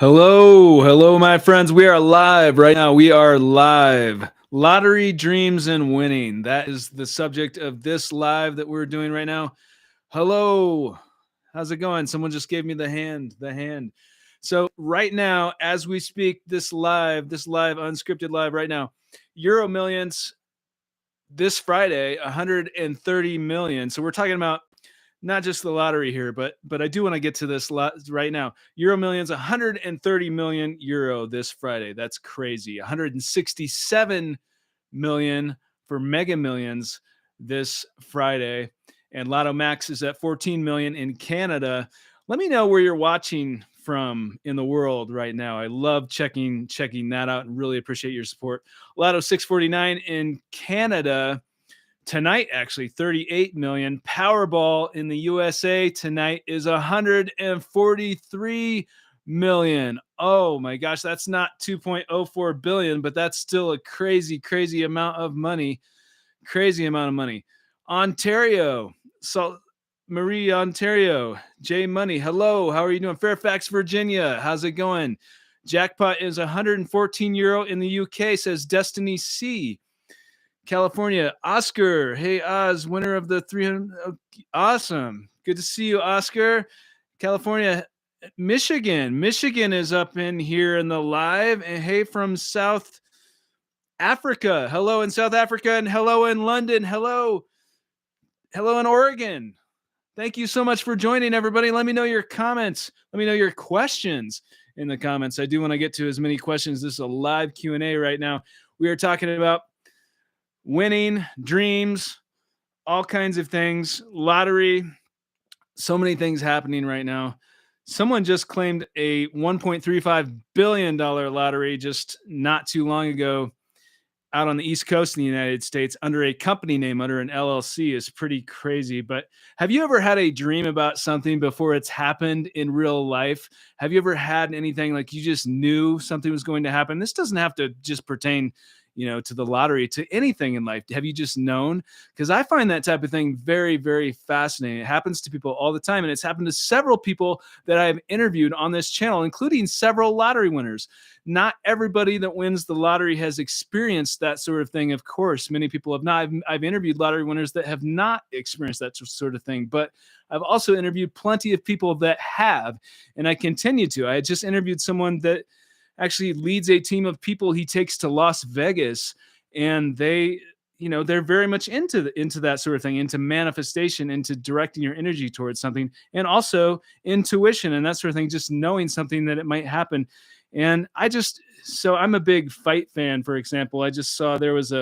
Hello, my friends. We are live right now. We are live. Lottery, dreams, and winning. That is the subject of this live that we're doing right now. Hello. How's it going? Someone just gave me the hand. The hand. So right now, as we speak, this live, unscripted live right now, Euro Millions this Friday, 130 million. So we're talking about not just the lottery here, but I do want to get to this lot right now. Euro Millions, 130 million euro this Friday. That's crazy. 167 million for Mega Millions this Friday, and Lotto Max is at 14 million in Canada. Let me know where you're watching from in the world right now. I love checking that out and really appreciate your support. Lotto 649 in Canada tonight, actually 38 million. Powerball in the USA tonight is 143 million. Oh my gosh, that's not 2.04 billion, but that's still a crazy amount of money. Crazy amount of money. Ontario, so Marie, Ontario, J Money, hello, how are you doing? Fairfax, Virginia, how's it going? Jackpot is 114 euro in the UK, says Destiny C. California, Oscar. Hey, Oz, winner of the 300. Awesome. Good to see you, Oscar. California, Michigan. Michigan is up in here in the live. And hey, from South Africa. Hello in South Africa and hello in London. Hello. Hello in Oregon. Thank you so much for joining, everybody. Let me know your comments. Let me know your questions in the comments. I do want to get to as many questions. This is a live Q&A right now. We are talking about winning, dreams, all kinds of things, lottery, so many things happening right now. Someone just claimed a $1.35 billion lottery just not too long ago out on the East Coast in the United States under a company name, under an LLC, is pretty crazy. But have you ever had a dream about something before it's happened in real life? Have you ever had anything like you just knew something was going to happen? This doesn't have to just pertain, to the lottery, to anything in life. Have you just known? Because I find that type of thing very fascinating. It happens to people all the time, and it's happened to several people that I've interviewed on this channel, including several lottery winners. Not everybody that wins the lottery has experienced that sort of thing. Of course, many people have not. I've interviewed lottery winners that have not experienced that sort of thing, but I've also interviewed plenty of people that have, and I continue to. I just interviewed someone that actually leads a team of people he takes to Las Vegas, and they're very much into that sort of thing, into manifestation, into directing your energy towards something, and also intuition and that sort of thing, just knowing something that it might happen. And so I'm a big fight fan, for example. I just saw there was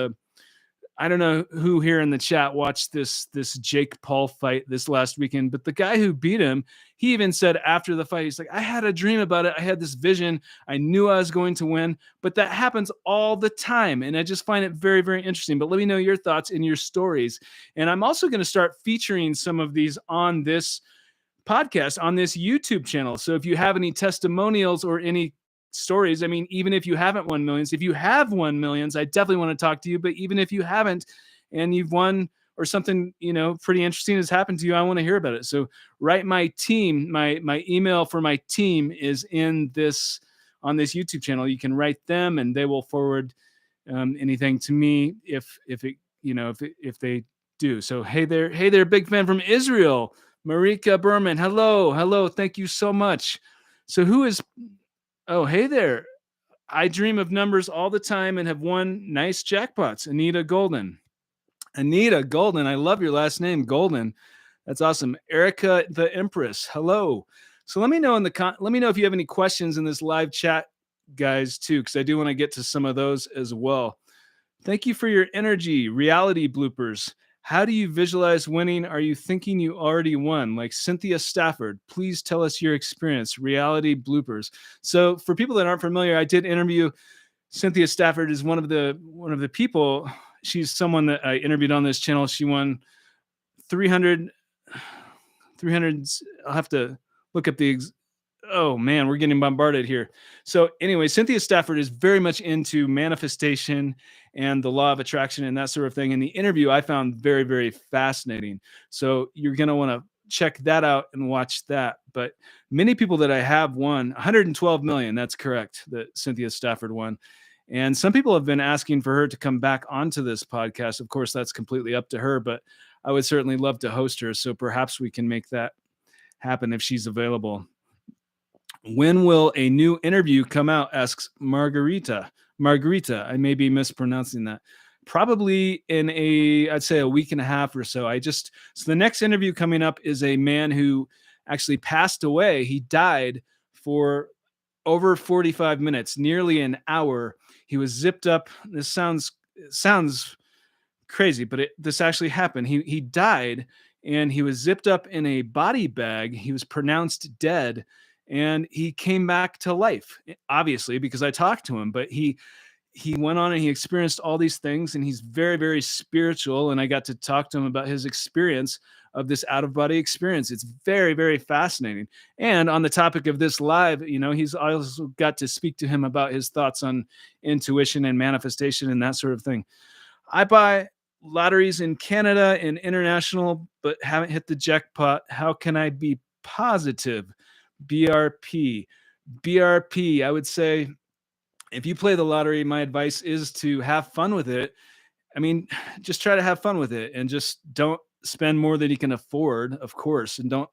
I don't know who here in the chat watched this Jake Paul fight this last weekend, but the guy who beat him, he even said after the fight, he's like, I had a dream about it. I had this vision. I knew I was going to win, but that happens all the time. And I just find it very interesting. But let me know your thoughts and your stories. And I'm also going to start featuring some of these on this podcast, on this YouTube channel. So if you have any testimonials or any stories, I mean, even if you haven't won millions, if you have won millions, I definitely want to talk to you. But even if you haven't and you've won, or something pretty interesting has happened to you, I want to hear about it. So write my team, my email for my team is on this YouTube channel. You can write them and they will forward anything to me if they do. So hey there, big fan from Israel, Marika Berman. Hello, thank you so much. So who is Oh, hey there. I dream of numbers all the time and have won nice jackpots. Anita Golden. I love your last name, Golden. That's awesome. Erica the Empress. Hello. So let me know let me know if you have any questions in this live chat, guys, too, because I do want to get to some of those as well. Thank you for your energy. Reality bloopers. How do you visualize winning? Are you thinking you already won? Like Cynthia Stafford, please tell us your experience. Reality bloopers. So for people that aren't familiar, I did interview Cynthia Stafford. Is one of the people. She's someone that I interviewed on this channel. She won 300. I'll have to look up the oh man, we're getting bombarded here. So anyway, Cynthia Stafford is very much into manifestation and the law of attraction and that sort of thing. In the interview, I found very fascinating. So you're going to want to check that out and watch that. But many people that I have won 112 million. That's correct. That Cynthia Stafford won. And some people have been asking for her to come back onto this podcast. Of course, that's completely up to her, but I would certainly love to host her. So perhaps we can make that happen if she's available. When will a new interview come out? Asks Margarita. Margarita, I may be mispronouncing that. Probably in I'd say a week and a half or so. So the next interview coming up is a man who actually passed away. He died for over 45 minutes, nearly an hour. He was zipped up. This sounds crazy, but this actually happened. He died, and he was zipped up in a body bag. He was pronounced dead, and he came back to life, obviously, because I talked to him. But he went on and he experienced all these things, and he's very, very spiritual. And I got to talk to him about his experience of this out of body experience. It's very, very fascinating. And on the topic of this live, he's also got to speak to him about his thoughts on intuition and manifestation and that sort of thing. I buy lotteries in Canada and international, but haven't hit the jackpot. How can I be positive? BRP. BRP, I would say, if you play the lottery, my advice is to have fun with it. I mean, just try to have fun with it and just don't spend more than you can afford, of course, and don't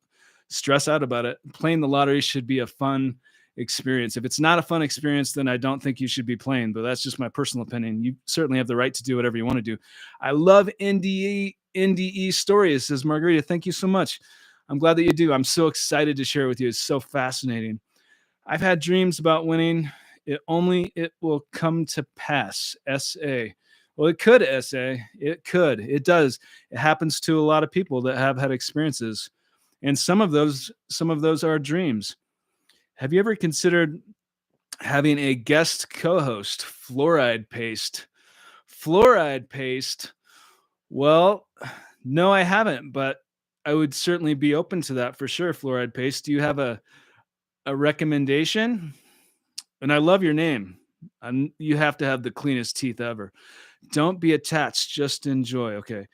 stress out about it. Playing the lottery should be a fun experience. If it's not a fun experience, then I don't think you should be playing, but that's just my personal opinion. You certainly have the right to do whatever you want to do. I love NDE stories, says Margarita. Thank you so much. I'm glad that you do. I'm so excited to share it with you. It's so fascinating. I've had dreams about winning. It will come to pass. SA. Well, it could, SA. It could. It does. It happens to a lot of people that have had experiences. And some of those are dreams. Have you ever considered having a guest co-host? Fluoride paste. Fluoride paste. Well, no, I haven't, but I would certainly be open to that for sure. Fluoride paste. Do you have a recommendation? And I love your name. You have to have the cleanest teeth ever. Don't be attached. Just enjoy. Okay.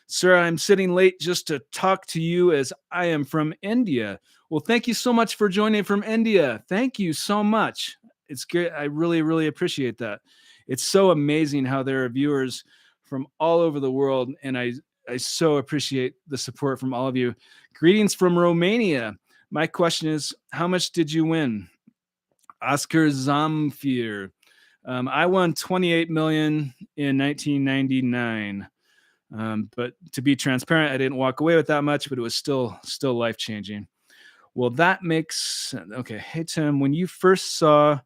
Sir, I'm sitting late just to talk to you as I am from India. Well, thank you so much for joining from India. Thank you so much. It's great. I really, really appreciate that. It's so amazing how there are viewers from all over the world. And I so appreciate the support from all of you. Greetings from Romania. My question is, how much did you win? Oscar Zamfir. I won 28 million in 1999. But to be transparent, I didn't walk away with that much, but it was still life-changing. Well, that makes sense. Okay. Hey, Tim, when you first saw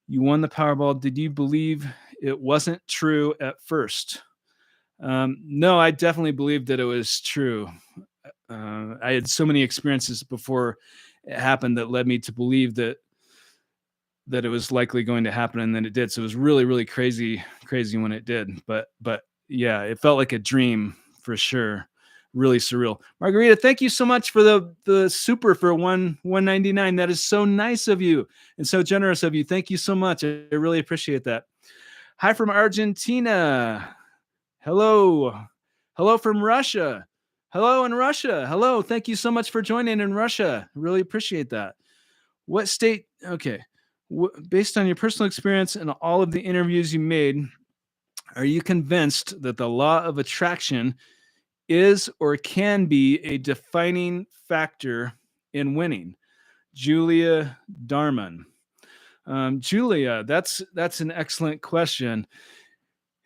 you won the Powerball, did you believe it wasn't true at first? No, I definitely believed that it was true. I had so many experiences before it happened that led me to believe that it was likely going to happen, and then it did. So it was really, really crazy when it did. But yeah, it felt like a dream for sure. Really surreal. Margarita, thank you so much for the super for 199. That is so nice of you and so generous of you. Thank you so much. I really appreciate that. Hi from Argentina. Hello from Russia. Hello in Russia. Hello. Thank you so much for joining in Russia. Really appreciate that. What state? Okay. Based on your personal experience and all of the interviews you made, are you convinced that the law of attraction is or can be a defining factor in winning? Julia Darman. Julia, that's an excellent question.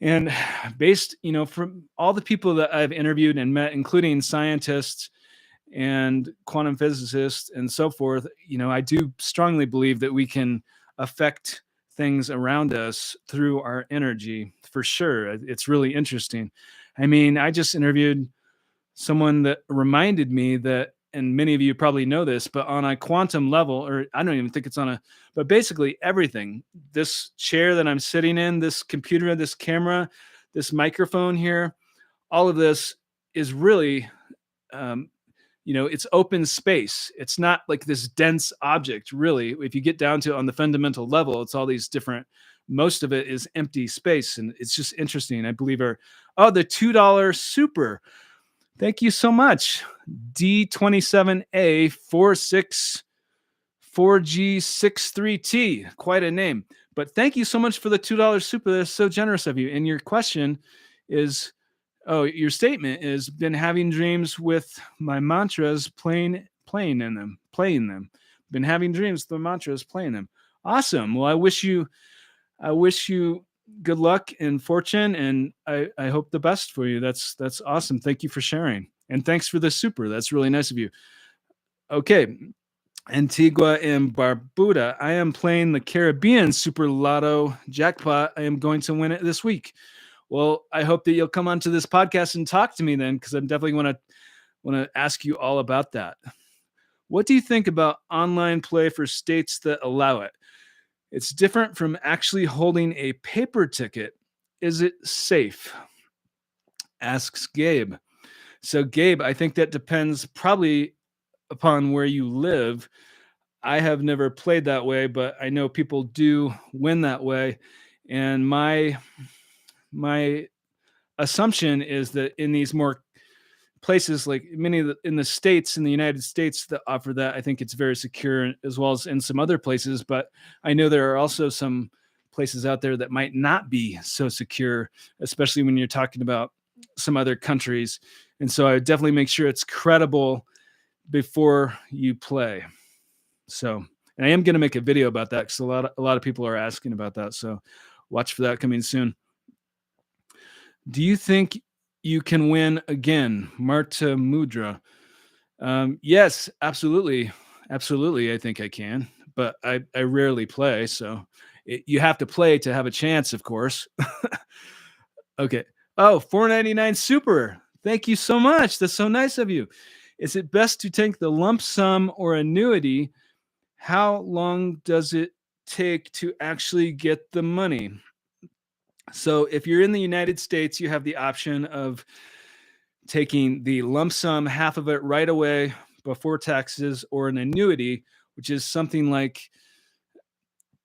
And based, from all the people that I've interviewed and met, including scientists and quantum physicists and so forth, I do strongly believe that we can affect things around us through our energy for sure. It's really interesting. I mean, I just interviewed someone that reminded me that, and many of you probably know this, but on a quantum level, or I don't even think it's but basically everything, this chair that I'm sitting in, this computer, this camera, this microphone here, all of this is really, it's open space. It's not like this dense object, really. If you get down to on the fundamental level, it's all these different, most of it is empty space. And it's just interesting. I believe the $2 super. Thank you so much. D27A464G63T. Quite a name. But thank you so much for the $2 super. That's so generous of you. And your question is, your statement is been having dreams with my mantras playing them. Been having dreams with the mantras playing them. Awesome. Well, I wish you good luck and fortune, and I hope the best for you. That's awesome. Thank you for sharing. And thanks for the super. That's really nice of you. Okay. Antigua and Barbuda. I am playing the Caribbean Super Lotto jackpot. I am going to win it this week. Well, I hope that you'll come onto this podcast and talk to me then, because I'm definitely want to ask you all about that. What do you think about online play for states that allow it? It's different from actually holding a paper ticket. Is it safe? Asks Gabe. So, Gabe, I think that depends probably upon where you live. I have never played that way, but I know people do win that way. And my assumption is that in these more places, like many of in the states in the United States that offer that, I think it's very secure, as well as in some other places. But I know there are also some places out there that might not be so secure, especially when you're talking about some other countries. And so I would definitely make sure it's credible before you play. So, and I am going to make a video about that, because a lot of people are asking about that. So watch for that coming soon. Do you think you can win again, Marta Mudra? Yes, absolutely. Absolutely. I think I can, but I rarely play. So you have to play to have a chance, of course. Okay. Oh, $4.99 super. Thank you so much. That's so nice of you. Is it best to take the lump sum or annuity? How long does it take to actually get the money? So if you're in the United States, you have the option of taking the lump sum, half of it right away before taxes, or an annuity, which is something like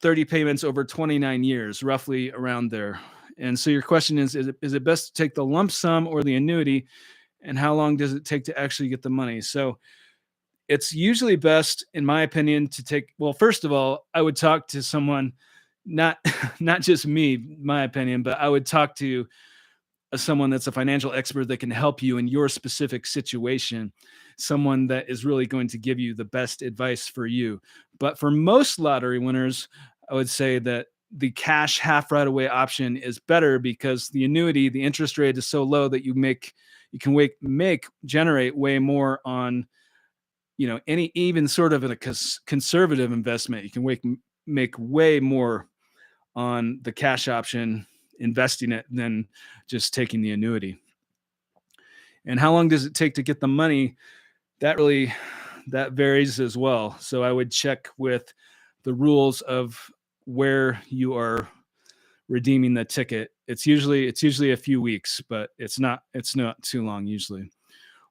30 payments over 29 years, roughly around there. And so your question is it best to take the lump sum or the annuity? And how long does it take to actually get the money? So it's usually best, in my opinion, to take, well, first of all, I would talk to someone, not not just me, my opinion, but I would talk to someone that's a financial expert that can help you in your specific situation, someone that is really going to give you the best advice for you. But for most lottery winners, I would say that the cash half right away option is better, because the annuity, the interest rate is so low that you can generate way more on, any even sort of in a conservative investment. You can make way more on the cash option, investing it, than just taking the annuity. And how long does it take to get the money? That varies as well. So I would check with the rules of where you are redeeming the ticket. It's usually a few weeks, but it's not too long usually.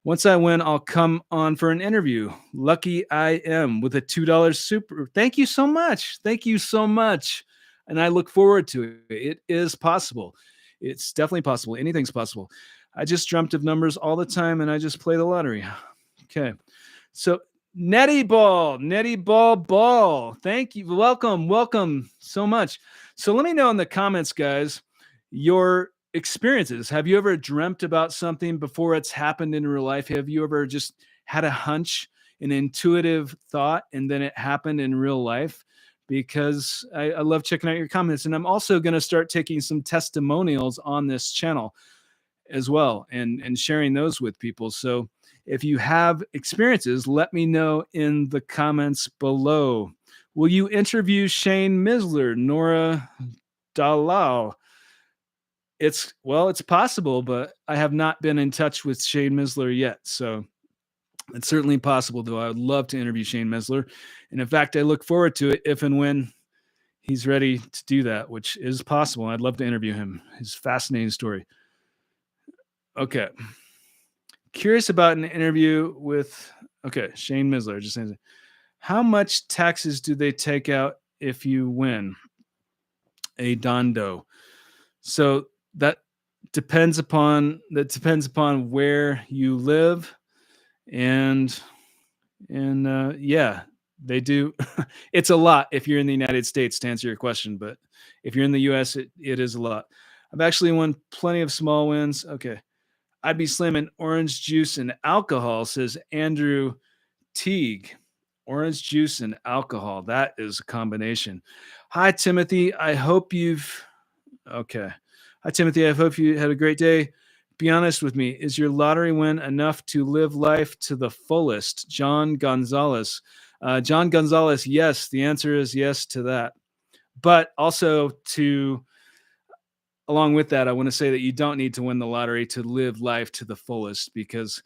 Once I win, I'll come on for an interview. Lucky I am, with a $2 super. Thank you so much. Thank you so much. And I look forward to it. It is possible. It's definitely possible. Anything's possible. I just dreamt of numbers all the time, and I just play the lottery. Okay. So Netty Ball. Thank you. Welcome so much. So let me know in the comments, guys, your experiences. Have you ever dreamt about something before it's happened in real life? Have you ever just had a hunch, an intuitive thought, and then it happened in real life? Because I love checking out your comments. And I'm also going to start taking some testimonials on this channel as well, and sharing those with people. So if you have experiences, let me know in the comments below. Will you interview Shane Misler, Nora Dalal? It's possible, but I have not been in touch with Shane Misler yet. So it's certainly possible, though. I would love to interview Shane Misler. And in fact, I look forward to it if and when he's ready to do that, which is possible. I'd love to interview him. His fascinating story. Okay. Curious about an interview with, Shane Misler. Just saying, how much taxes do they take out if you win a Dondo? So that depends upon where you live, and yeah, they do. It's a lot if you're in the United States, to answer your question, but if you're in the US, it is a lot. I've actually won plenty of small wins. Okay. I'd be slamming orange juice and alcohol, says Andrew Teague. Orange juice and alcohol. That is a combination. Hi, Timothy. I hope you've. Okay. Hi, Timothy. I hope you had a great day. Be honest with me. Is your lottery win enough to live life to the fullest? John Gonzalez. John Gonzalez, yes. The answer is yes to that. But also, along with that, I want to say that you don't need to win the lottery to live life to the fullest, because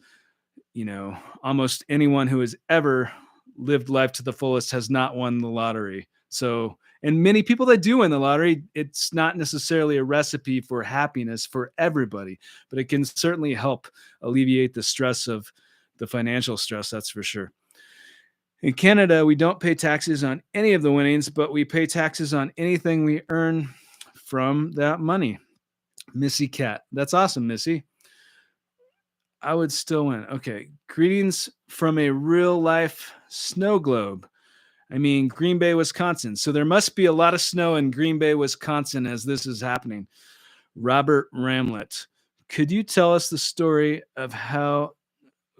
almost anyone who has ever lived life to the fullest has not won the lottery. So, and many people that do win the lottery, it's not necessarily a recipe for happiness for everybody, but it can certainly help alleviate the stress of the financial stress. That's for sure. In Canada, we don't pay taxes on any of the winnings, but we pay taxes on anything we earn from that money. Missy Cat. That's awesome, Missy. I would still win. Okay. Greetings from a real life snow globe. I mean, Green Bay, Wisconsin. So there must be a lot of snow in Green Bay, Wisconsin as this is happening. Robert Ramlett. Could you tell us the story of how?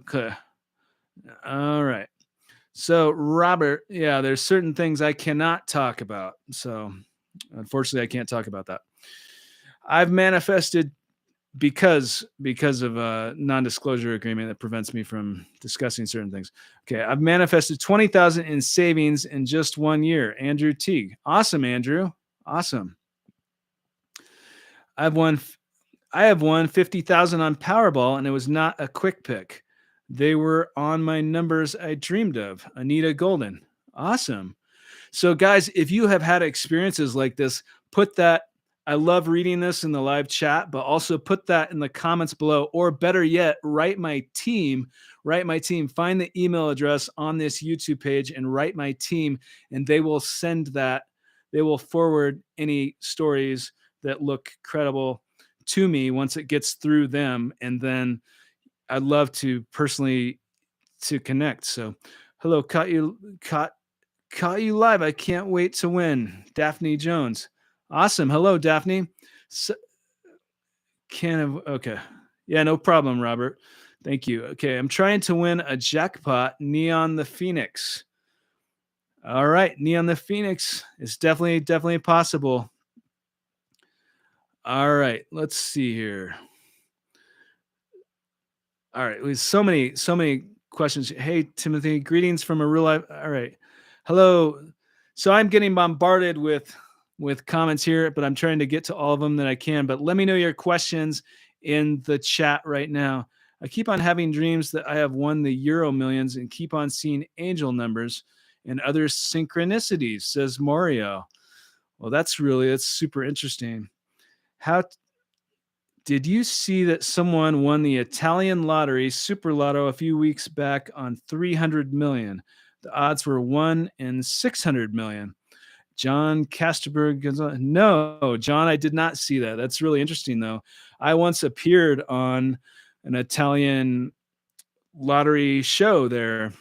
Okay. All right. So, Robert, yeah, there's certain things I cannot talk about. So, unfortunately, I can't talk about that. I've manifested because of a non-disclosure agreement that prevents me from discussing certain things. Okay, I've manifested 20,000 in savings in just 1 year. Andrew Teague. Awesome, Andrew. Awesome. I've won I have won 50,000 on Powerball, and it was not a quick pick. They were on my numbers I dreamed of. Anita Golden. Awesome. So, guys, if you have had experiences like this, put that. I love reading this in the live chat, but also put that in the comments below, or better yet, write my team. Find the email address on this YouTube page and write my team, and they will send that. They will forward any stories that look credible to me once it gets through them, and then I'd love to personally to connect. So, hello, caught you live. I can't wait to win. Daphne Jones. Awesome. Hello, Daphne. So, okay. Yeah, no problem, Robert. Thank you. Okay, I'm trying to win a jackpot. Neon the Phoenix. All right, Neon the Phoenix is definitely possible. All right, let's see here. All right, with so many questions. Hey, Timothy, greetings from a real life. All right, hello. So I'm getting bombarded with comments here, but I'm trying to get to all of them that I can. But let me know your questions in the chat right now. I keep on having dreams that I have won the Euro Millions and keep on seeing angel numbers and other synchronicities, says Mario. Well, that's super interesting. How did you see that someone won the Italian lottery super lotto a few weeks back on 300 million? The odds were 1 in 600 million. John Casterberg. No, John, I did not see that. That's really interesting, though. I once appeared on an Italian lottery show there.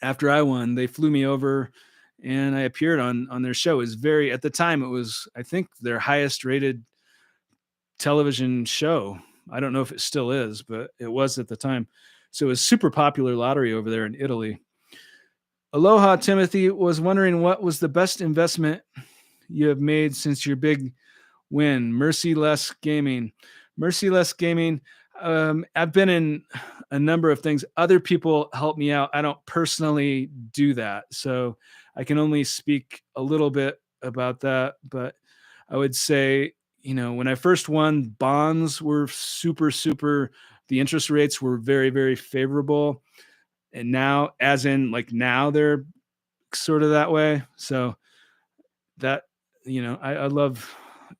After I won, they flew me over, and I appeared on their show. It was at the time, it was, I think, their highest rated television show. I don't know if it still is, but it was at the time. So it was super popular lottery over there in Italy. Aloha, Timothy. Was wondering what was the best investment you have made since your big win. Merciless Gaming. I've been in a number of things. Other people help me out. I don't personally do that, so I can only speak a little bit about that. But I would say, when I first won, bonds were super. The interest rates were very, very favorable. And now, now they're sort of that way. So that, I love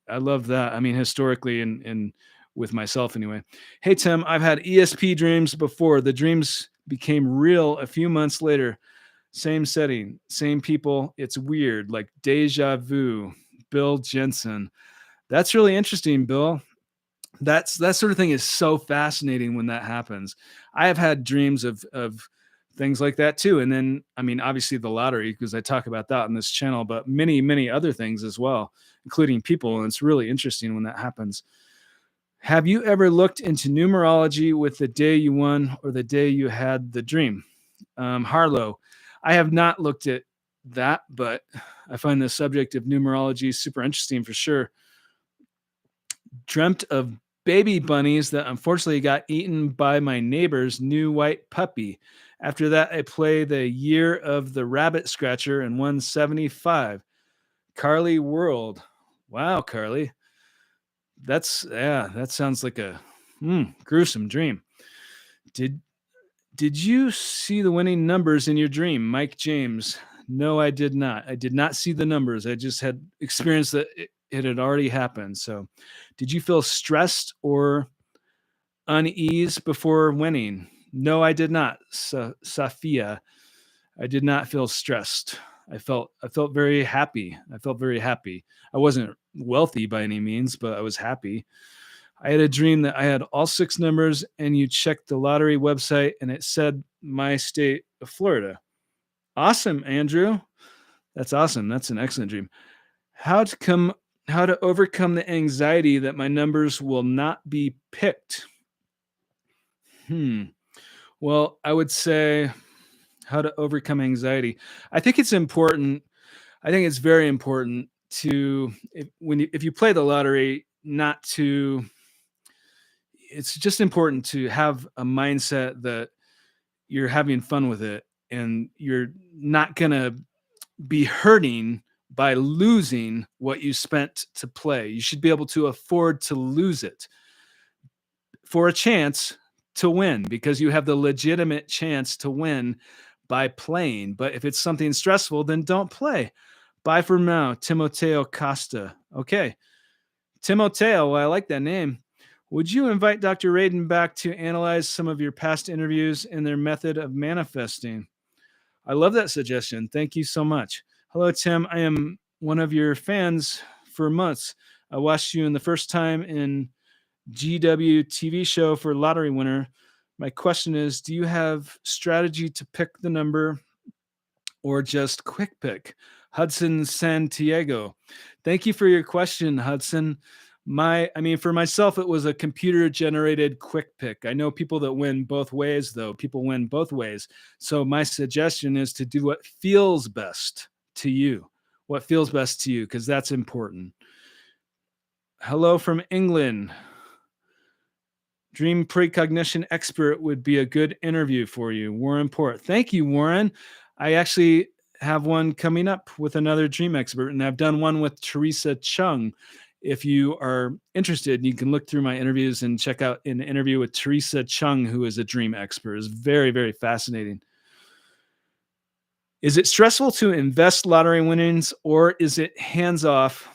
that. I mean, historically and with myself anyway. Hey, Tim, I've had ESP dreams before. The dreams became real a few months later. Same setting, same people. It's weird, like deja vu. Bill Jensen. That's really interesting, Bill. That sort of thing is so fascinating when that happens. I have had dreams of things like that too. And then, I mean, obviously the lottery, because I talk about that on this channel, but many, many other things as well, including people. And it's really interesting when that happens. Have you ever looked into numerology with the day you won or the day you had the dream? Harlow, I have not looked at that, but I find the subject of numerology super interesting for sure. Dreamt of baby bunnies that unfortunately got eaten by my neighbor's new white puppy. After that, I play the year of the rabbit scratcher and won 75. Carly World. Wow, Carly. That sounds like a gruesome dream. Did did you see the winning numbers in your dream, Mike James? No, I did not. I did not see the numbers. I just had experienced that it had already happened. So, did you feel stressed or unease before winning? No, I did not. Safia, I did not feel stressed. I felt very happy. I felt very happy. I wasn't wealthy by any means, but I was happy. I had a dream that I had all six numbers, and you checked the lottery website, and it said my state of Florida. Awesome, Andrew. That's awesome. That's an excellent dream. How to come how to overcome the anxiety that my numbers will not be picked. Hmm. Well, I would say how to overcome anxiety. I think it's important. I think it's very important to if you play the lottery, not to. It's just important to have a mindset that you're having fun with it and you're not gonna be hurting by losing what you spent to play. You should be able to afford to lose it for a chance to win because you have the legitimate chance to win by playing. But if it's something stressful, then don't play. Bye for now, Timoteo Costa. Okay. Timoteo, well, I like that name. Would you invite Dr. Radin back to analyze some of your past interviews and their method of manifesting? I love that suggestion. Thank you so much. Hello, Tim. I am one of your fans for months. I watched you in the first time in GW TV show for lottery winner. My question is, do you have strategy to pick the number or just quick pick? Hudson Santiago. Thank you for your question, Hudson. For myself, it was a computer generated quick pick. I know people that win both ways, though. People win both ways. So my suggestion is to do what feels best to you. What feels best to you, because that's important. Hello from England. Dream precognition expert would be a good interview for you, Warren Port. Thank you, Warren. I actually have one coming up with another dream expert, and I've done one with Teresa Chung. If you are interested, you can look through my interviews and check out an interview with Teresa Chung, who is a dream expert. It's very, very fascinating. Is it stressful to invest lottery winnings, or is it hands off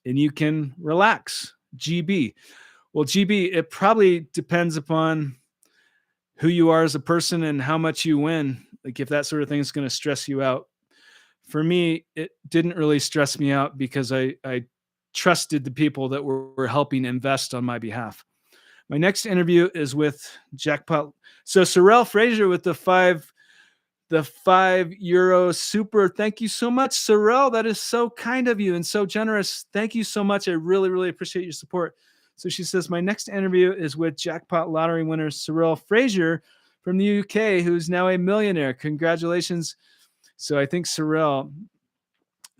and you can relax? GB. Well, GB, it probably depends upon who you are as a person and how much you win. Like if that sort of thing is going to stress you out. For me, it didn't really stress me out because I trusted the people that were helping invest on my behalf. My next interview is with Jackpot. So Sorrel Fraser with the €5 super. Thank you so much, Sorrel. That is so kind of you and so generous. Thank you so much. I really, really appreciate your support. So she says, my next interview is with jackpot lottery winner Sorrel Fraser from the UK, who's now a millionaire. Congratulations. So I think Sorrel,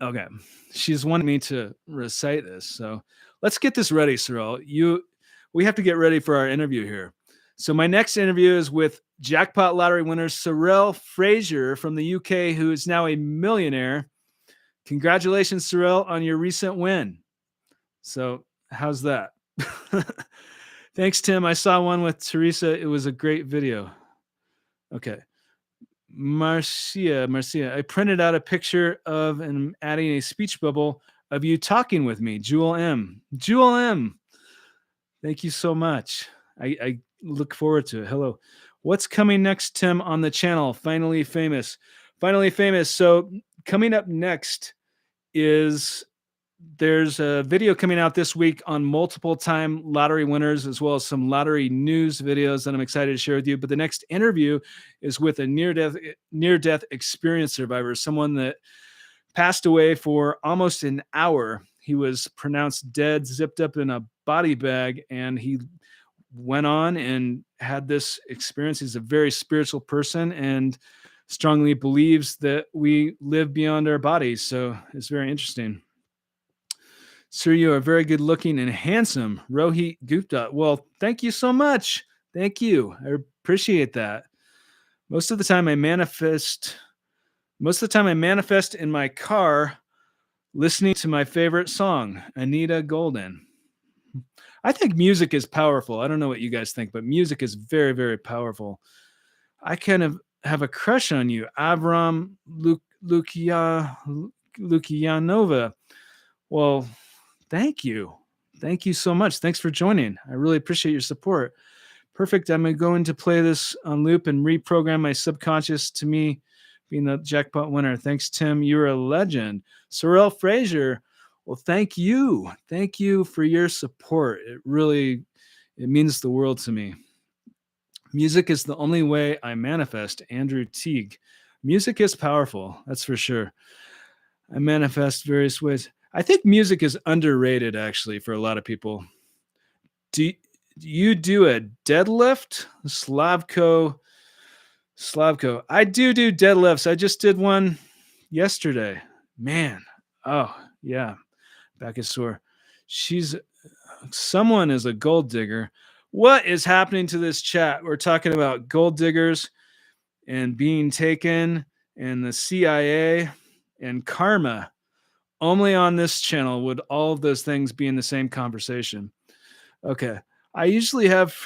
okay, she's wanting me to recite this. So let's get this ready, Sorrel. We have to get ready for our interview here. So my next interview is with jackpot lottery winner Sorrel Fraser from the UK, who is now a millionaire. Congratulations, Sorrel, on your recent win. So how's that? Thanks, Tim. I saw one with Teresa. It was a great video. Okay. Marcia, I printed out a picture of and I'm adding a speech bubble of you talking with me. Jewel M. Thank you so much. I look forward to it. Hello. What's coming next, Tim, on the channel? Finally Famous. So coming up next is There's a video coming out this week on multiple time lottery winners, as well as some lottery news videos that I'm excited to share with you. But the next interview is with a near death experience survivor, someone that passed away for almost an hour. He was pronounced dead, zipped up in a body bag, and he went on and had this experience. He's a very spiritual person and strongly believes that we live beyond our bodies. So it's very interesting. Sir, you are very good looking and handsome. Rohit Gupta. Well, thank you so much. Thank you. I appreciate that. Most of the time I manifest in my car listening to my favorite song, Anita Golden. I think music is powerful. I don't know what you guys think, but music is very, very powerful. I kind of have a crush on you, Avram Lukianova. Well, thank you. Thank you so much. Thanks for joining. I really appreciate your support. Perfect. I'm going to play this on loop and reprogram my subconscious to me being the jackpot winner. Thanks, Tim. You're a legend. Sorrel Fraser. Well, thank you. Thank you for your support. It means the world to me. Music is the only way I manifest. Andrew Teague. Music is powerful. That's for sure. I manifest various ways. I think music is underrated, actually, for a lot of people. Do you do a deadlift? Slavko. I do deadlifts. I just did one yesterday. Man. Oh, yeah. Back is sore. Someone is a gold digger. What is happening to this chat? We're talking about gold diggers and being taken and the CIA and karma. Only on this channel would all of those things be in the same conversation. Okay. I usually have.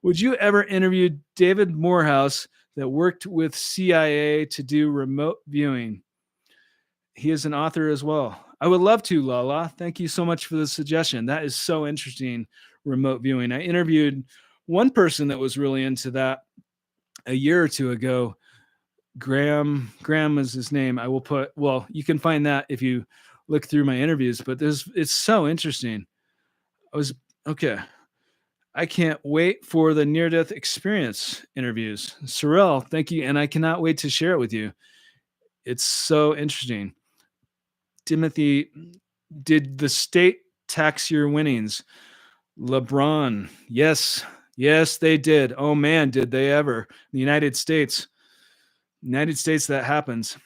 Would you ever interview David Morehouse that worked with CIA to do remote viewing? He is an author as well. I would love to, Lala. Thank you so much for the suggestion. That is so interesting, remote viewing. I interviewed one person that was really into that a year or two ago. Graham is his name. You can find that if you look through my interviews, but it's so interesting. Okay. I can't wait for the near-death experience interviews. Sorrel, thank you. And I cannot wait to share it with you. It's so interesting. Timothy, did the state tax your winnings? LeBron, yes, they did. Oh man, did they ever? The United States, that happens.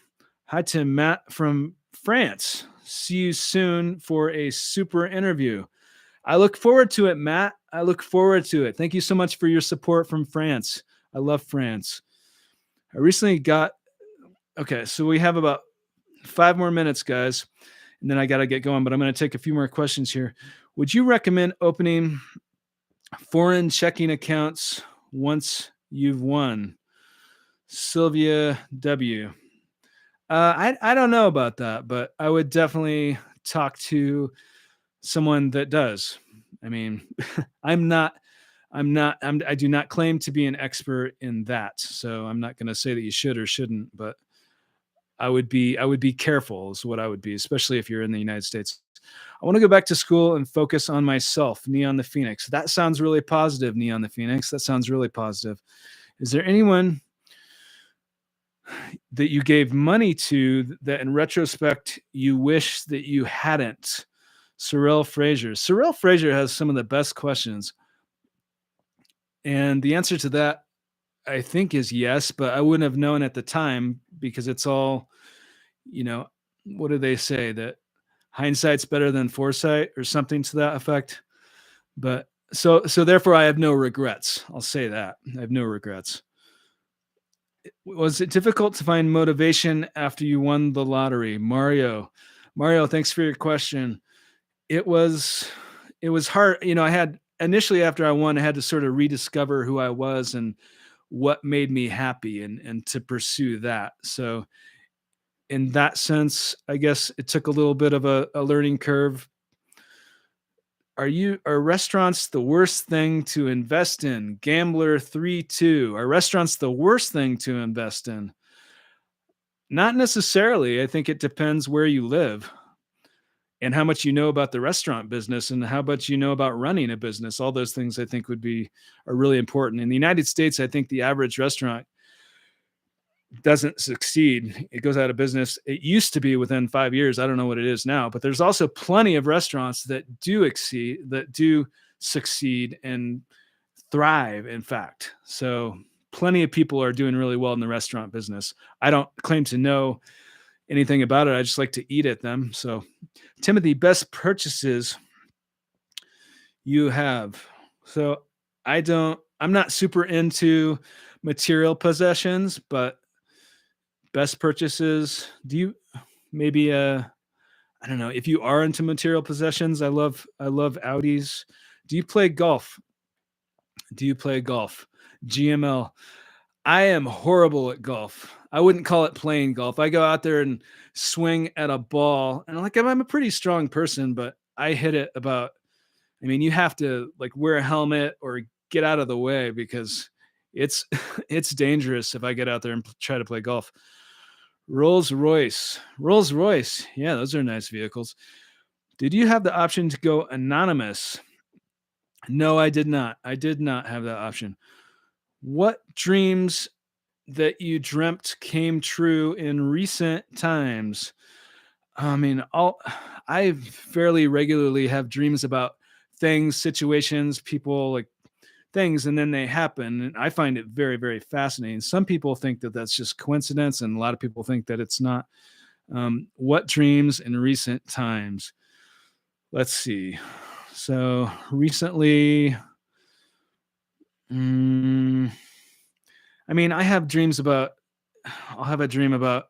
Hi to Matt from France. See you soon for a super interview. I look forward to it, Matt. I look forward to it. Thank you so much for your support from France. I love France. I recently got, okay, so we have about 5 more minutes, guys, and then I got to get going, but I'm going to take a few more questions here. Would you recommend opening foreign checking accounts once you've won? Sylvia W. I don't know about that, but I would definitely talk to someone that does. I mean, I do not claim to be an expert in that. So I'm not going to say that you should or shouldn't, but I would be careful is what I would be, especially if you're in the United States. I want to go back to school and focus on myself. Neon the Phoenix. That sounds really positive, Neon the Phoenix. That sounds really positive. Is there anyone that you gave money to that in retrospect you wish that you hadn't? Sorrel Fraser. Sorrel Fraser has some of the best questions. And the answer to that, I think, is yes, but I wouldn't have known at the time because it's all, what do they say? That hindsight's better than foresight or something to that effect. But so therefore I have no regrets. I'll say that. I have no regrets. Was it difficult to find motivation after you won the lottery? Mario, thanks for your question. It was hard. I had initially, after I won, I had to sort of rediscover who I was and what made me happy and to pursue that. So in that sense, I guess it took a little bit of a learning curve. Are restaurants the worst thing to invest in? Gambler 32. Are restaurants the worst thing to invest in? Not necessarily. I think it depends where you live. and how much you know about the restaurant business and how much you know about running a business. All those things I think are really important. In the United States, I think the average restaurant doesn't succeed. It goes out of business. It used to be within 5 years. I don't know what it is now, but there's also plenty of restaurants that do succeed and thrive, in fact. So plenty of people are doing really well in the restaurant business. I don't claim to know anything about it. I just like to eat at them. So, Timothy, best purchases you have. So, I'm not super into material possessions, but best purchases, do you maybe I don't know, if you are into material possessions, I love Audis. Do you play golf? Do you play golf? GML. I am horrible at golf. I wouldn't call it playing golf. I go out there and swing at a ball, and like I'm a pretty strong person, but I hit it about. I mean, you have to like wear a helmet or get out of the way because it's it's dangerous if I get out there and try to play golf. Rolls Royce, Rolls Royce. Yeah, those are nice vehicles. Did you have the option to go anonymous? No, I did not. I did not have that option. What dreams that you dreamt came true in recent times? I mean, I fairly regularly have dreams about things, situations, people, like things, and then they happen. And I find it very, very fascinating. Some people think that that's just coincidence, and a lot of people think that it's not. What dreams in recent times? Let's see. So recently, mm, I mean, I'll have a dream about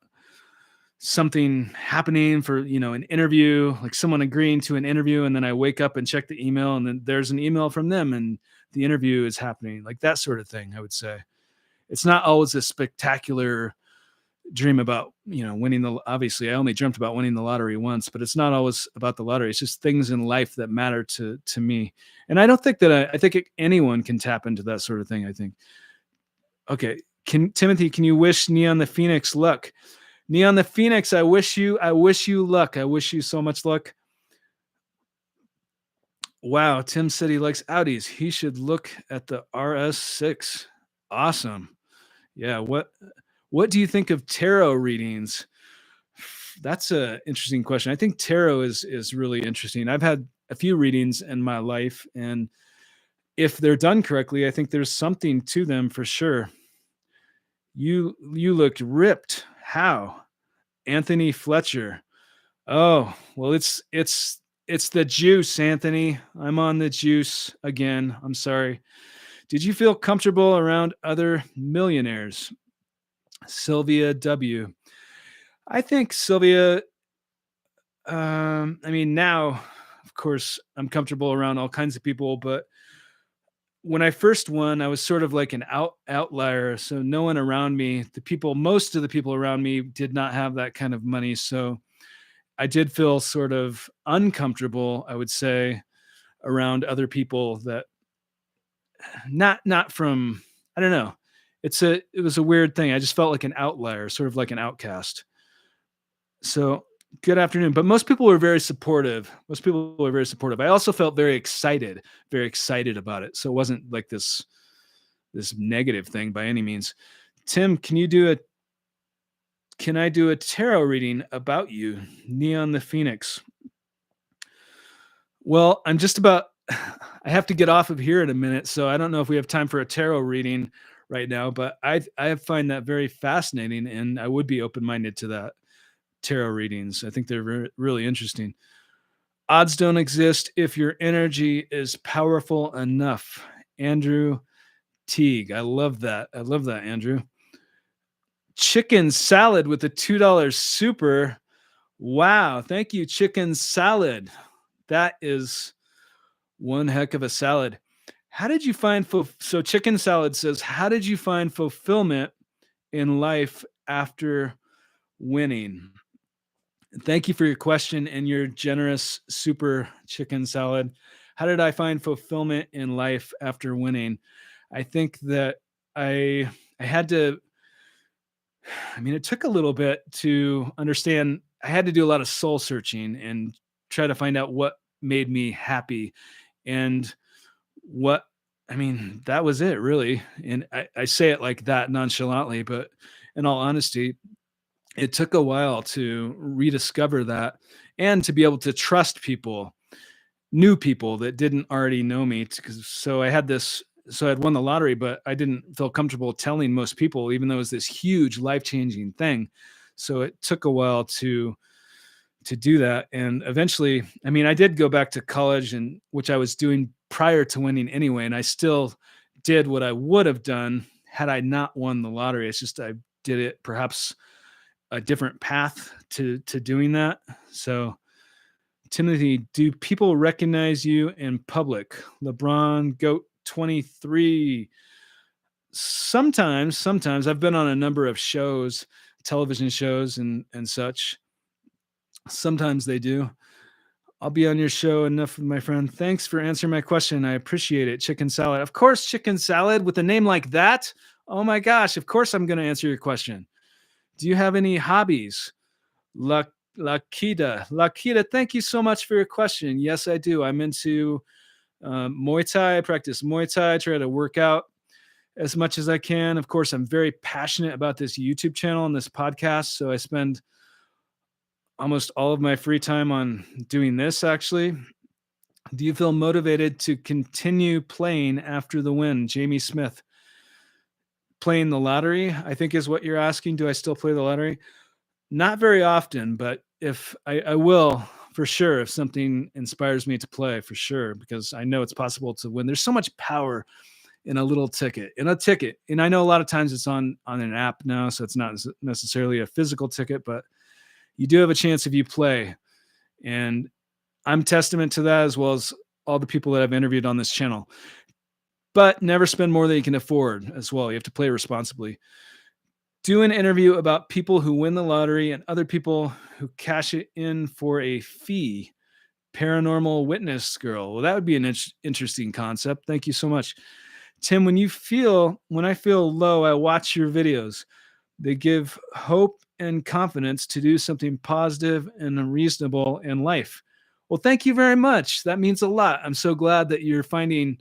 something happening for, an interview, like someone agreeing to an interview. And then I wake up and check the email, and then there's an email from them and the interview is happening, like that sort of thing. I would say it's not always a spectacular dream about, winning obviously I only dreamt about winning the lottery once, but it's not always about the lottery. It's just things in life that matter to me. And I don't think that I think anyone can tap into that sort of thing, I think. Okay. Timothy, can you wish Neon the Phoenix luck? Neon the Phoenix, I wish you luck. I wish you so much luck. Wow, Tim said he likes Audis. He should look at the RS6. Awesome. Yeah, what do you think of tarot readings? That's a interesting question. I think tarot is really interesting. I've had a few readings in my life, and if they're done correctly, I think there's something to them for sure. You look ripped. How? Anthony Fletcher. Oh, well, it's the juice, Anthony. I'm on the juice again. I'm sorry. Did you feel comfortable around other millionaires? Sylvia W. I think Sylvia, I mean, now, of course, I'm comfortable around all kinds of people, but when I first won, I was sort of like an outlier. So no one around me, most of the people around me did not have that kind of money. So I did feel sort of uncomfortable, I would say, around other people that not from, I don't know. It was a weird thing. I just felt like an outlier, sort of like an outcast. So good afternoon. But most people were very supportive. Most people were very supportive. I also felt very excited about it. So it wasn't like this negative thing by any means. Tim, can I do a tarot reading about you? Neon the Phoenix. Well, I'm just about I have to get off of here in a minute, so I don't know if we have time for a tarot reading right now, but I find that very fascinating, and I would be open-minded to that. Tarot readings, I think they're really interesting. Odds don't exist if your energy is powerful enough. Andrew Teague. I love that. Andrew. Chicken salad with a $2 super. Wow. Thank you, chicken salad. That is one heck of a salad. How did you find so chicken salad says, how did you find fulfillment in life after winning? Thank you for your question and your generous super chicken salad. How did I find fulfillment in life after winning? I think that I had to, I mean, it took a little bit to understand. I had to do a lot of soul searching and try to find out what made me happy and what I mean, that was it really. And I say it like that nonchalantly, but in all honesty, it took a while to rediscover that and to be able to trust people, new people that didn't already know me. Because so I had this, so I'd won the lottery, but I didn't feel comfortable telling most people, even though it was this huge life changing thing. So it took a while to do that. And eventually, I mean, I did go back to college, and which I was doing prior to winning anyway. And I still did what I would have done had I not won the lottery. It's just I did it perhaps a different path to doing that. So, Timothy, do people recognize you in public? LeBron Goat 23. Sometimes I've been on a number of shows, television shows and such. Sometimes they do. I'll be on your show enough, my friend. Thanks for answering my question. I appreciate it. Chicken salad. Of course, chicken salad with a name like that. Oh my gosh. Of course, I'm going to answer your question. Do you have any hobbies? La Lakita, thank you so much for your question. Yes, I do. I'm into Muay Thai. I practice Muay Thai. I try to work out as much as I can. Of course, I'm very passionate about this YouTube channel and this podcast. So I spend almost all of my free time on doing this, actually. Do you feel motivated to continue playing after the win? Jamie Smith. Playing the lottery, I think is what you're asking. Do I still play the lottery? Not very often, but if I will for sure, if something inspires me to play for sure, because I know it's possible to win. There's so much power in a little ticket, And I know a lot of times it's on an app now, so it's not necessarily a physical ticket, but you do have a chance if you play. And I'm testament to that, as well as all the people that I've interviewed on this channel. But never spend more than you can afford as well. You have to play responsibly. Do an interview about people who win the lottery and other people who cash it in for a fee. Paranormal witness girl. Well, that would be an interesting concept. Thank you so much. Tim, when I feel low, I watch your videos. They give hope and confidence to do something positive and reasonable in life. Well, thank you very much. That means a lot. I'm so glad that you're finding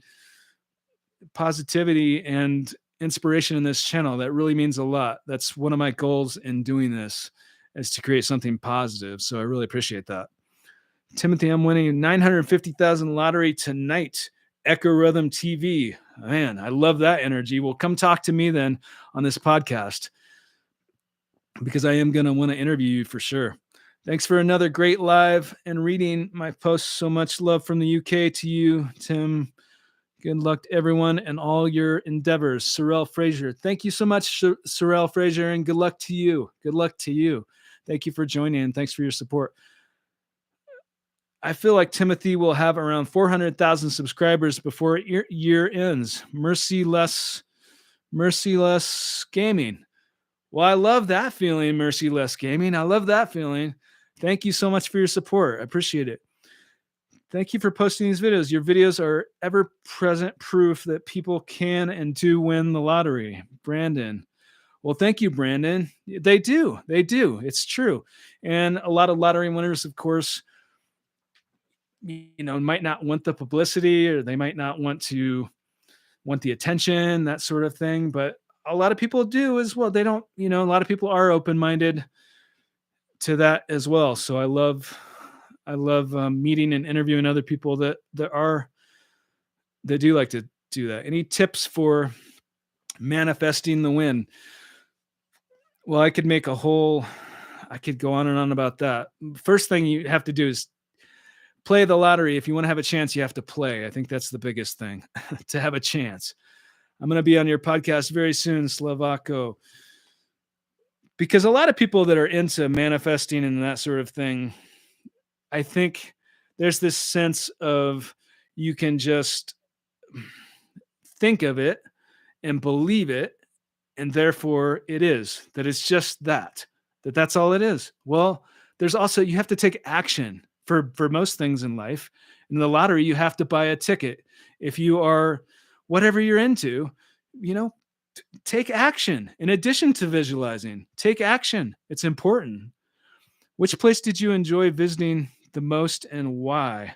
positivity and inspiration in this channel. That really means a lot. That's one of my goals in doing this, is to create something positive. So I really appreciate that. Timothy, I'm winning 950,000 lottery tonight. Echo Rhythm TV. Man, I love that energy. Well, come talk to me then on this podcast, because I am going to want to interview you for sure. Thanks for another great live and reading my posts. So much love from the UK to you, Tim. Good luck to everyone and all your endeavors. Sorrel Fraser. Thank you so much, Sorrel Fraser, and good luck to you. Good luck to you. Thank you for joining, and thanks for your support. I feel like Timothy will have around 400,000 subscribers before year ends. Merciless Gaming. Well, I love that feeling, Merciless Gaming. I love that feeling. Thank you so much for your support. I appreciate it. Thank you for posting these videos. Your videos are ever-present proof that people can and do win the lottery. Brandon. Well, thank you, Brandon. They do. It's true. And a lot of lottery winners, of course, might not want the publicity, or they might not want the attention, that sort of thing. But a lot of people do as well. They don't, a lot of people are open-minded to that as well. So I love meeting and interviewing other people that do like to do that. Any tips for manifesting the win? Well, I could go on and on about that. First thing you have to do is play the lottery. If you want to have a chance, you have to play. I think that's the biggest thing to have a chance. I'm going to be on your podcast very soon, Slovako, because a lot of people that are into manifesting and that sort of thing, I think there's this sense of you can just think of it and believe it, and therefore it is, that it's just that's all it is. Well, there's also, you have to take action for most things in life. In the lottery, you have to buy a ticket. If you are whatever you're into, take action. In addition to visualizing, take action. It's important. Which place did you enjoy visiting the most and why?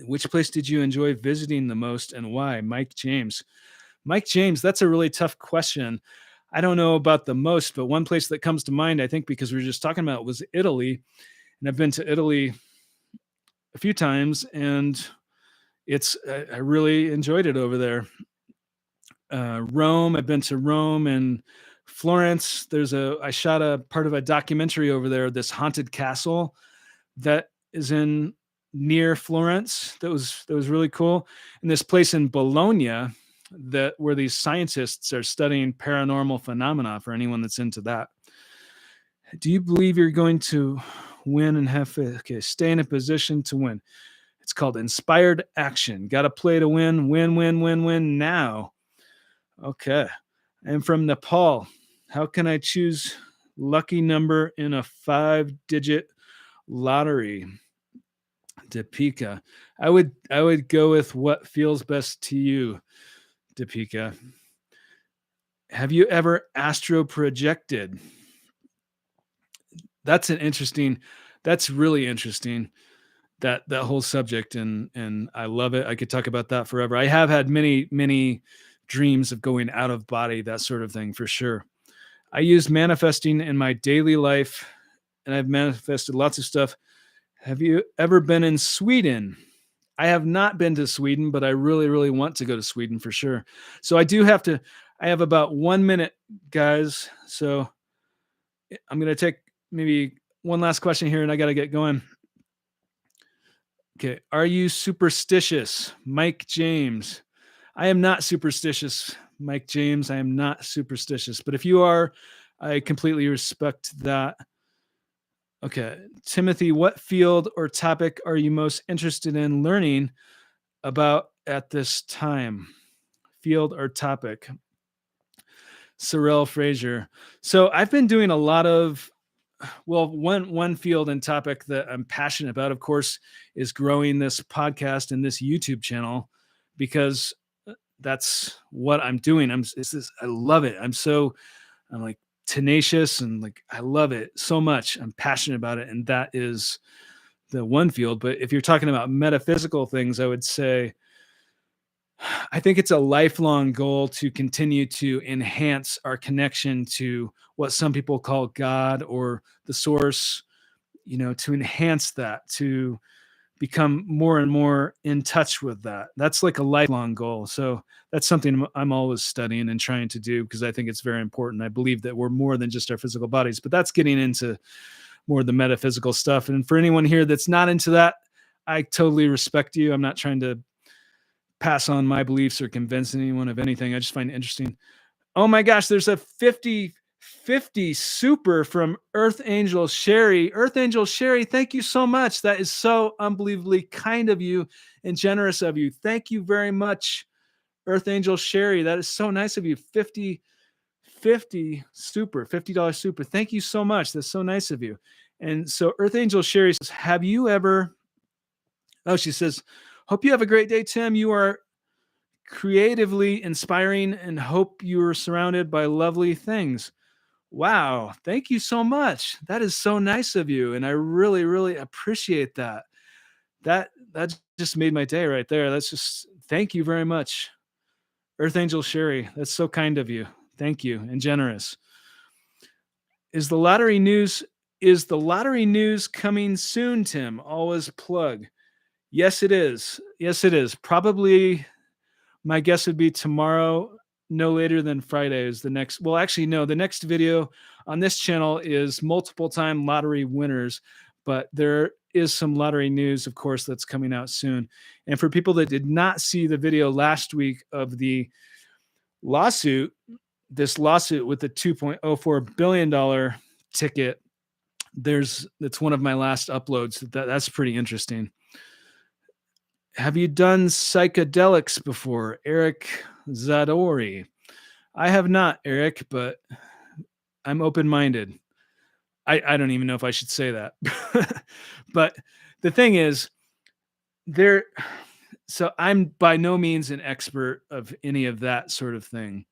Which place did you enjoy visiting the most and why? Mike James. Mike James, that's a really tough question. I don't know about the most, but one place that comes to mind, I think, because we were just talking about, was Italy. And I've been to Italy a few times, and I really enjoyed it over there. Rome, I've been to Rome and Florence. I shot a part of a documentary over there, this haunted castle that is in near Florence. That was really cool. And this place in Bologna, where these scientists are studying paranormal phenomena, for anyone that's into that. Do you believe you're going to win and have faith? Okay, stay in a position to win. It's called inspired action. Got to play to win, win, win, win, win now. Okay. I'm from Nepal. How can I choose lucky number in a 5-digit lottery? Deepika. I would go with what feels best to you, Deepika. Have you ever astro projected? That's really interesting. That whole subject, and I love it. I could talk about that forever. I have had many dreams of going out of body, that sort of thing, for sure. I use manifesting in my daily life, and I've manifested lots of stuff. Have you ever been in Sweden? I have not been to Sweden, but I really, really want to go to Sweden for sure. So I have about 1 minute, guys. So I'm going to take maybe one last question here, and I got to get going. Okay. Are you superstitious? Mike James. I am not superstitious, Mike James. I am not superstitious. But if you are, I completely respect that. Okay. Timothy, what field or topic are you most interested in learning about at this time? Field or topic? Sorrel Fraser. So I've been doing a lot of, one field and topic that I'm passionate about, of course, is growing this podcast and this YouTube channel, because that's what I'm doing. I love it. I'm like tenacious, and like, I love it so much. I'm passionate about it. And that is the one field. But if you're talking about metaphysical things, I would say, I think it's a lifelong goal to continue to enhance our connection to what some people call God or the source, to enhance that, to become more and more in touch with that. That's like a lifelong goal. So that's something I'm always studying and trying to do, because I think it's very important. I believe that we're more than just our physical bodies, but that's getting into more of the metaphysical stuff. And for anyone here that's not into that, I totally respect you. I'm not trying to pass on my beliefs or convince anyone of anything. I just find it interesting. Oh my gosh, there's a 50/50 super from Earth Angel Sherry. Earth Angel Sherry, thank you so much. That is so unbelievably kind of you and generous of you. Thank you very much, Earth Angel Sherry. That is so nice of you. 50 super, $50 super. Thank you so much. That's so nice of you. And so Earth Angel Sherry says, have you ever, she says, hope you have a great day, Tim. You are creatively inspiring and hope you are surrounded by lovely things. Wow. Thank you so much. That is so nice of you. And I really, really appreciate that. That just made my day right there. Thank you very much, Earth Angel Sherry. That's so kind of you. Thank you, and generous. Is the lottery news coming soon, Tim? Always plug. Yes, it is. Yes, it is. Probably my guess would be tomorrow, no later than Friday is the next. Well, actually, no, the next video on this channel is multiple time lottery winners, but there is some lottery news, of course, that's coming out soon. And for people that did not see the video last week of the this lawsuit with the $2.04 billion ticket, it's one of my last uploads. That's pretty interesting. Have you done psychedelics before? Eric Zadori. I have not, Eric, but I'm open-minded. I don't even know if I should say that. But the thing is, so I'm by no means an expert of any of that sort of thing.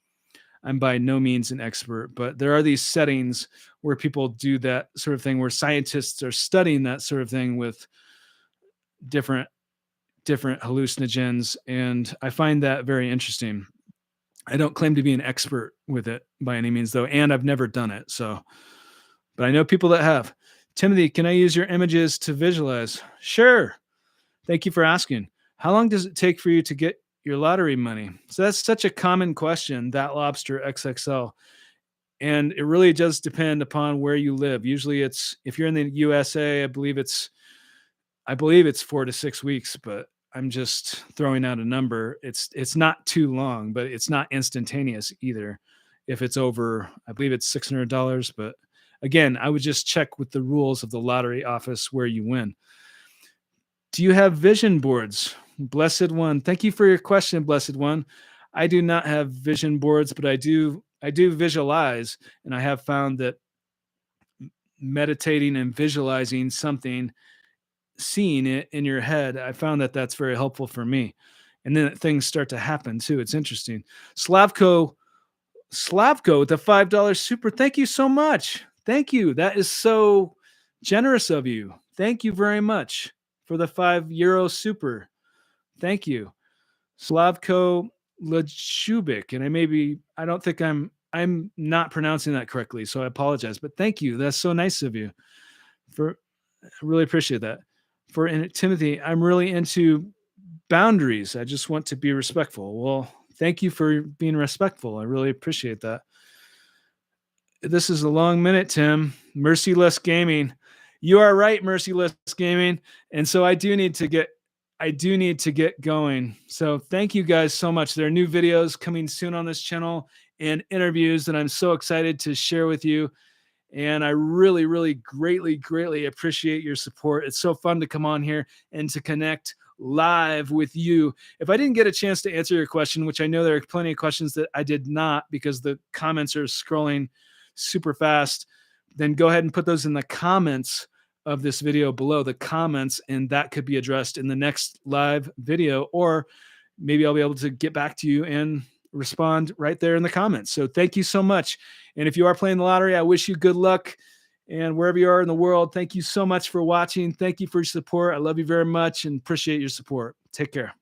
I'm by no means an expert, but there are these settings where people do that sort of thing, where scientists are studying that sort of thing with different different hallucinogens, and I find that very interesting. I don't claim to be an expert with it by any means, though, and I've never done it. So, but I know people that have. Timothy, can I use your images to visualize? Sure. Thank you for asking. How long does it take for you to get your lottery money? So that's such a common question, that lobster XXL. And it really does depend upon where you live. Usually it's if you're in the USA, I believe it's 4 to 6 weeks, but I'm just throwing out a number. It's not too long, but it's not instantaneous either. If it's over, I believe it's $600. But again, I would just check with the rules of the lottery office where you win. Do you have vision boards? Blessed one. Thank you for your question, blessed one. I do not have vision boards, but I do visualize, and I have found that meditating and visualizing something, seeing it in your head, I found that that's very helpful for me. And then things start to happen too. It's interesting. Slavko, Slavko with the $5 super. Thank you so much. Thank you. That is so generous of you. Thank you very much for the €5 super. Thank you. Slavko Lachubik. And I don't think I'm not pronouncing that correctly. So I apologize. But thank you. That's so nice of you. I really appreciate that. Timothy, I'm really into boundaries. I just want to be respectful. Well, thank you for being respectful. I really appreciate that. This is a long minute, Tim. Merciless Gaming. You are right, Merciless Gaming. And so I do need to get going. So thank you guys so much. There are new videos coming soon on this channel and interviews that I'm so excited to share with you. And I really, really greatly, greatly appreciate your support. It's so fun to come on here and to connect live with you. If I didn't get a chance to answer your question, which I know there are plenty of questions that I did not because the comments are scrolling super fast, then go ahead and put those in the comments of this video below, the comments, and that could be addressed in the next live video, or maybe I'll be able to get back to you and respond right there in the comments. So thank you so much. And if you are playing the lottery, I wish you good luck. And wherever you are in the world, thank you so much for watching. Thank you for your support. I love you very much and appreciate your support. Take care.